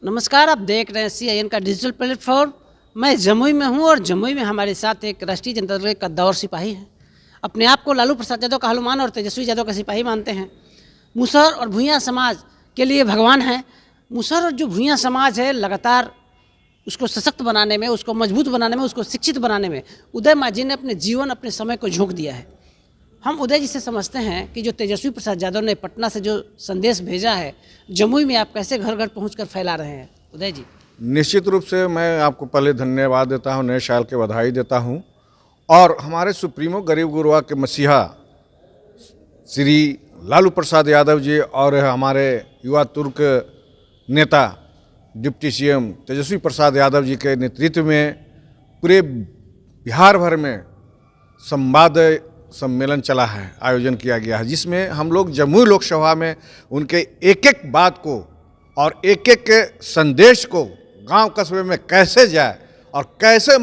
नमस्कार, आप देख रहे हैं CIN का डिजिटल प्लेटफॉर्म। मैं जमुई में हूं और जमुई में हमारे साथ एक राष्ट्रीय जनता दल का दौर सिपाही है। अपने आप को लालू प्रसाद यादव का हनुमान और तेजस्वी यादव का सिपाही मानते हैं। मुसहर और भूंइया समाज के लिए भगवान हैं। मुसहर और जो भूंइया समाज है, लगातार उसको सशक्त बनाने में, उसको मजबूत बनाने में, उसको शिक्षित बनाने में उदय मांझी ने अपने जीवन, अपने समय को झोंक दिया है। हम उदय जी से समझते हैं कि जो तेजस्वी प्रसाद यादव ने पटना से जो संदेश भेजा है, जमुई में आप कैसे घर घर पहुंचकर फैला रहे हैं उदय जी? निश्चित रूप से मैं आपको पहले धन्यवाद देता हूं, नए साल की बधाई देता हूं। और हमारे सुप्रीमो गरीब गुरबा के मसीहा श्री लालू प्रसाद यादव जी और हमारे युवा तुर्क नेता डिप्टी CM तेजस्वी प्रसाद यादव जी के नेतृत्व में पूरे बिहार भर में संवाद सम्मेलन चला है, आयोजन किया गया है, जिसमें हम लोग जमुई लोकसभा में उनके एक एक बात को और एक एक संदेश को गांव कस्बे में कैसे जाए और कैसे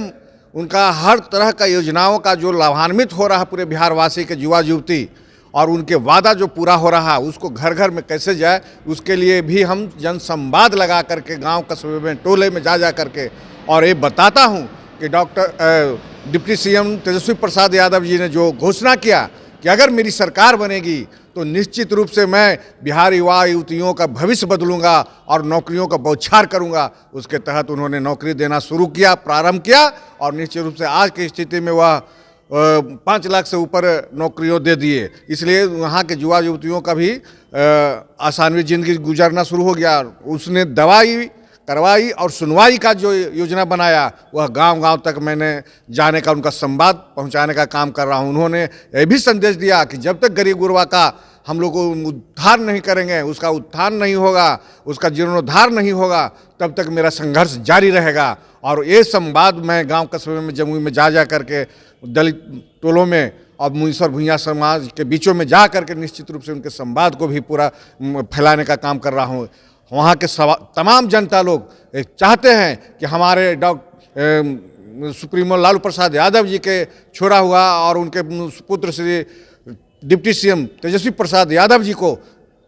उनका हर तरह का योजनाओं का जो लाभान्वित हो रहा है पूरे बिहारवासी के युवा युवती, और उनके वादा जो पूरा हो रहा है उसको घर घर में कैसे जाए, उसके लिए भी हम जन संवाद लगा करके गांव कस्बे में, टोले में जा करके और ये बताता हूं कि डिप्टी CM तेजस्वी प्रसाद यादव जी ने जो घोषणा किया कि अगर मेरी सरकार बनेगी तो निश्चित रूप से मैं बिहार युवा युवतियों का भविष्य बदलूंगा और नौकरियों का बौछार करूंगा। उसके तहत उन्होंने नौकरी देना शुरू किया, प्रारंभ किया, और निश्चित रूप से आज की स्थिति में वह 5 लाख से ऊपर नौकरियों दे दिए। इसलिए वहाँ के युवा युवतियों का भी आसानी ज़िंदगी गुजरना शुरू हो गया। उसने दवाई करवाई और सुनवाई का जो योजना बनाया वह गांव गांव तक मैंने जाने का, उनका संवाद पहुंचाने का काम कर रहा हूं। उन्होंने यह भी संदेश दिया कि जब तक गरीब गुरबा का हम लोग उद्धार नहीं करेंगे, उसका उत्थान नहीं होगा, उसका जीर्णोद्धार नहीं होगा, तब तक मेरा संघर्ष जारी रहेगा। और ये संवाद मैं गांव कस्बे में, जमुई में जा करके दलित टोलों में और मुसहर भूंइया समाज के बीचों में जा करके निश्चित रूप से उनके संवाद को भी पूरा फैलाने का काम कर रहा हूँ। वहाँ के तमाम जनता लोग चाहते हैं कि हमारे सुप्रीमो लालू प्रसाद यादव जी के छोड़ा हुआ और उनके पुत्र श्री डिप्टी CM तेजस्वी प्रसाद यादव जी को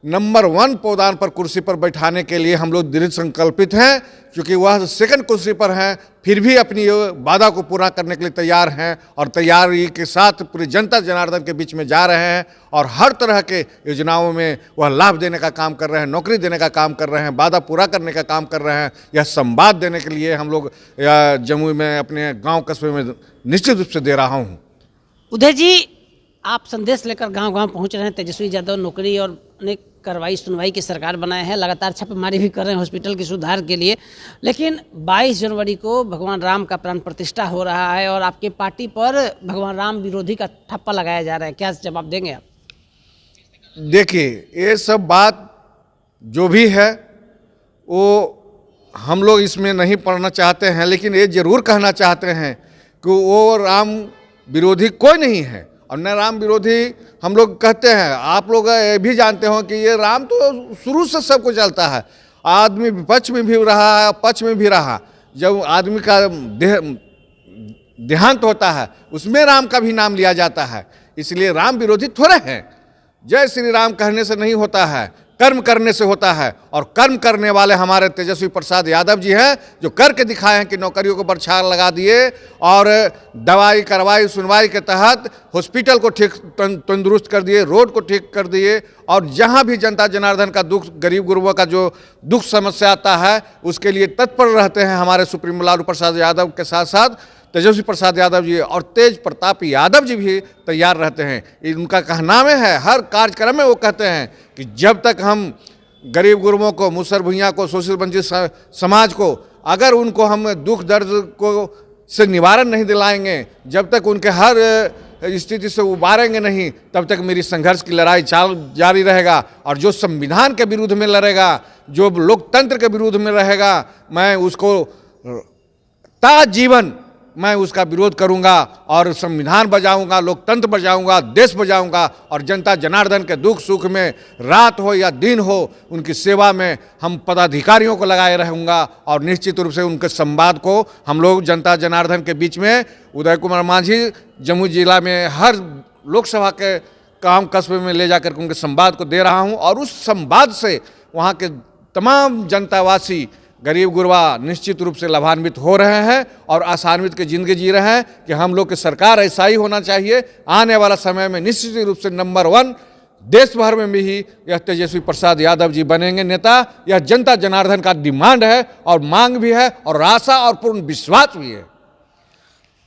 नंबर 1 पौदान पर कुर्सी पर बैठाने के लिए हम लोग दृढ़ संकल्पित हैं। क्योंकि वह सेकंड कुर्सी पर हैं, फिर भी अपनी वादा को पूरा करने के लिए तैयार हैं और तैयारी के साथ पूरी जनता जनार्दन के बीच में जा रहे हैं और हर तरह के योजनाओं में वह लाभ देने का काम कर रहे हैं, नौकरी देने का काम कर रहे हैं, वादा पूरा करने का काम कर रहे हैं। यह संवाद देने के लिए हम लोग जमुई में अपने गाँव कस्बे में निश्चित रूप से दे रहा हूँ। उदय जी, आप संदेश लेकर गांव गांव पहुंच रहे हैं। तेजस्वी यादव नौकरी और अनेक कार्रवाई सुनवाई की सरकार बनाए हैं, लगातार छापेमारी भी कर रहे हैं हॉस्पिटल के सुधार के लिए। लेकिन 22 जनवरी को भगवान राम का प्राण प्रतिष्ठा हो रहा है और आपकी पार्टी पर भगवान राम विरोधी का ठप्पा लगाया जा रहा है, क्या जवाब देंगे आप? देखिए, ये सब बात जो भी है वो हम लोग इसमें नहीं पढ़ना चाहते हैं, लेकिन ये जरूर कहना चाहते हैं कि वो राम विरोधी कोई नहीं है और न राम विरोधी हम लोग कहते हैं। आप लोग ये भी जानते हो कि ये राम तो शुरू से सबको चलता है। आदमी विपक्ष में भी रहा, पक्ष में भी रहा। जब आदमी का देहांत होता है उसमें राम का भी नाम लिया जाता है। इसलिए राम विरोधी थोड़े हैं। जय श्री राम कहने से नहीं होता है, कर्म करने से होता है। और कर्म करने वाले हमारे तेजस्वी प्रसाद यादव जी हैं, जो करके दिखाए हैं कि नौकरियों को बरछार लगा दिए और दवाई करवाई सुनवाई के तहत हॉस्पिटल को ठीक तंदुरुस्त कर दिए, रोड को ठीक कर दिए, और जहां भी जनता जनार्दन का दुख, गरीब गुरबों का जो दुख समस्या आता है उसके लिए तत्पर रहते हैं हमारे सुप्रीमो लालू प्रसाद यादव के साथ साथ तेजस्वी प्रसाद यादव जी और तेज प्रताप यादव जी भी तैयार रहते हैं। उनका कहनामे है, हर कार्यक्रम में वो कहते हैं कि जब तक हम गरीब गुरबों को, मुसहर भूंइया को, शोषित वंचित समाज को, अगर उनको हम दुख दर्द को से निवारण नहीं दिलाएंगे, जब तक उनके हर स्थिति से उबारेंगे नहीं, तब तक मेरी संघर्ष की लड़ाई जारी रहेगा। और जो संविधान के विरुद्ध में लड़ेगा, जो लोकतंत्र के विरुद्ध में रहेगा, मैं उसको ताजीवन मैं उसका विरोध करूंगा और संविधान बचाऊंगा, लोकतंत्र बचाऊंगा, देश बचाऊंगा और जनता जनार्दन के दुख सुख में रात हो या दिन हो उनकी सेवा में हम पदाधिकारियों को लगाए रहूंगा। और निश्चित रूप से उनके संवाद को हम लोग जनता जनार्दन के बीच में उदय कुमार मांझी जमुई जिला में हर लोकसभा के काम कस्बे में ले जाकर उनके संवाद को दे रहा हूं और उस संवाद से वहाँ के तमाम जनतावासी गरीब गुरबा निश्चित रूप से लाभान्वित हो रहे हैं और आसान्वित की ज़िंदगी जी रहे हैं कि हम लोग की सरकार ऐसा ही होना चाहिए। आने वाला समय में निश्चित रूप से नंबर 1 देश भर में भी यह तेजस्वी प्रसाद यादव जी बनेंगे नेता। यह जनता जनार्दन का डिमांड है और मांग भी है और आशा और पूर्ण विश्वास भी है।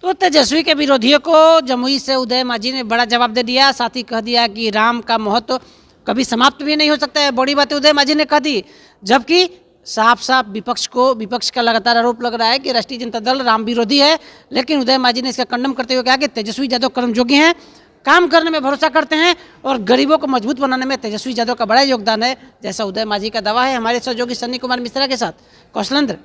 तो तेजस्वी के विरोधियों को जमुई से उदय मांझी ने बड़ा जवाब दे दिया, साथ ही कह दिया कि राम का महत्व कभी समाप्त भी नहीं हो सकता है। बड़ी बात उदय मांझी ने कह दी, जबकि साफ साफ विपक्ष का लगातार आरोप लग रहा है कि राष्ट्रीय जनता दल राम विरोधी है। लेकिन उदय मांझी ने इसका खंडन करते हुए कहा कि तेजस्वी यादव कर्मयोगी हैं, काम करने में भरोसा करते हैं और गरीबों को मजबूत बनाने में तेजस्वी यादव का बड़ा योगदान है, जैसा उदय मांझी का दावा है। हमारे सहयोगी सन्नी कुमार मिश्रा के साथ कौशलेंद्र,